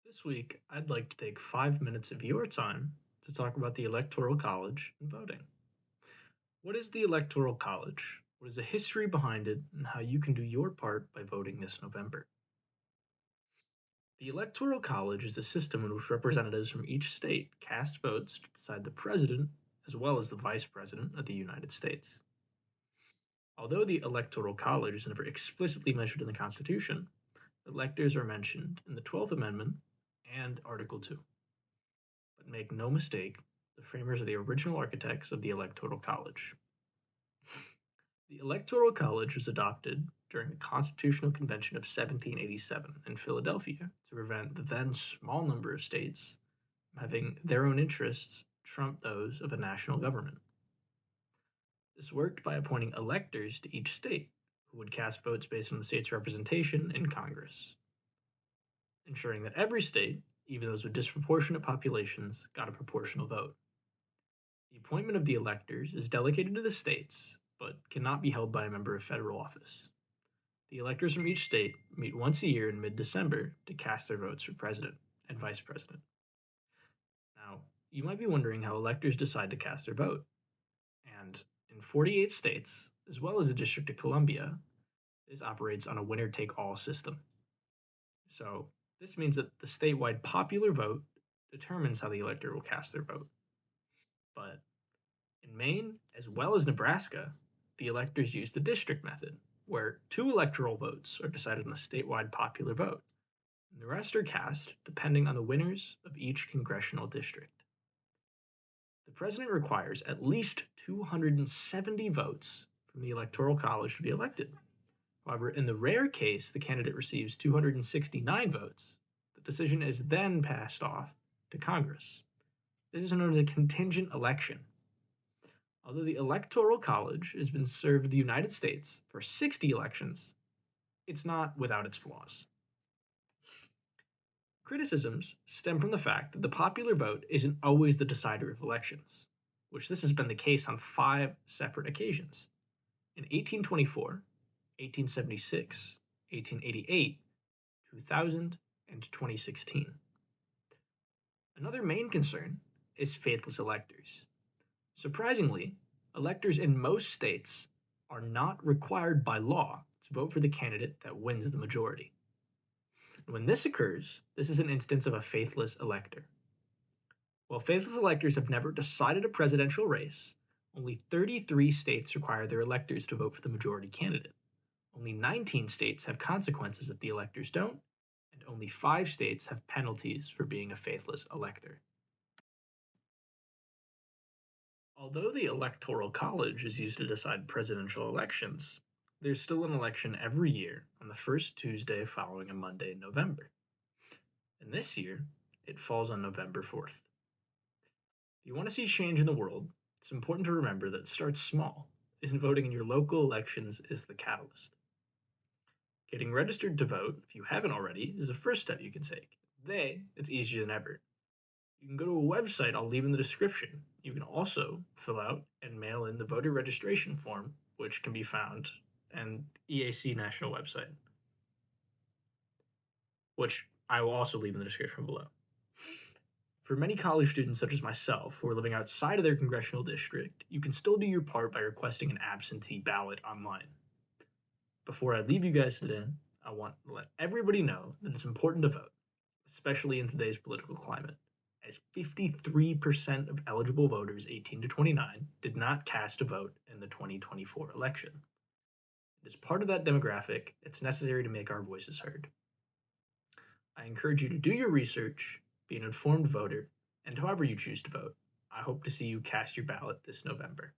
This week, I'd like to take 5 minutes of your time to talk about the Electoral College and voting. What is the Electoral College? What is the history behind it, and how you can do your part by voting this November? The Electoral College is a system in which representatives from each state cast votes to decide the president as well as the vice president of the United States. Although the Electoral College is never explicitly mentioned in the Constitution, electors are mentioned in the 12th Amendment and Article 2. But make no mistake, the framers are the original architects of the Electoral College. The Electoral College was adopted during the Constitutional Convention of 1787 in Philadelphia to prevent the then small number of states from having their own interests trump those of a national government. This worked by appointing electors to each state, who would cast votes based on the state's representation in Congress, ensuring that every state, even those with disproportionate populations, got a proportional vote. The appointment of the electors is delegated to the states, but cannot be held by a member of federal office. The electors from each state meet once a year in mid-December to cast their votes for president and vice president. Now, you might be wondering how electors decide to cast their vote. And in 48 states, as well as the District of Columbia, this operates on a winner-take-all system. So this means that the statewide popular vote determines how the elector will cast their vote. But in Maine, as well as Nebraska, the electors use the district method, where two electoral votes are decided on a statewide popular vote, and the rest are cast depending on the winners of each congressional district. The president requires at least 270 votes from the Electoral College to be elected. However, in the rare case the candidate receives 269 votes, the decision is then passed off to Congress. This is known as a contingent election. Although the Electoral College has been served the United States for 60 elections, it's not without its flaws. Criticisms stem from the fact that the popular vote isn't always the decider of elections, which this has been the case on 5 separate occasions: in 1824, 1876, 1888, 2000, and 2016. Another main concern is faithless electors. Surprisingly, electors in most states are not required by law to vote for the candidate that wins the majority. When this occurs, this is an instance of a faithless elector. While faithless electors have never decided a presidential race, only 33 states require their electors to vote for the majority candidate. Only 19 states have consequences if the electors don't, and only 5 states have penalties for being a faithless elector. Although the Electoral College is used to decide presidential elections, there's still an election every year on the first Tuesday following a Monday in November. And this year, it falls on November 4th. If you want to see change in the world, it's important to remember that it starts small, and voting in your local elections is the catalyst. Getting registered to vote, if you haven't already, is the first step you can take. Today, it's easier than ever. You can go to a website I'll leave in the description. You can also fill out and mail in the voter registration form, which can be found on the EAC national website, which I will also leave in the description below. For many college students such as myself who are living outside of their congressional district, you can still do your part by requesting an absentee ballot online. Before I leave you guys today, I want to let everybody know that it's important to vote, especially in today's political climate, as 53% of eligible voters 18 to 29 did not cast a vote in the 2024 election. As part of that demographic, it's necessary to make our voices heard. I encourage you to do your research, be an informed voter, and however you choose to vote, I hope to see you cast your ballot this November.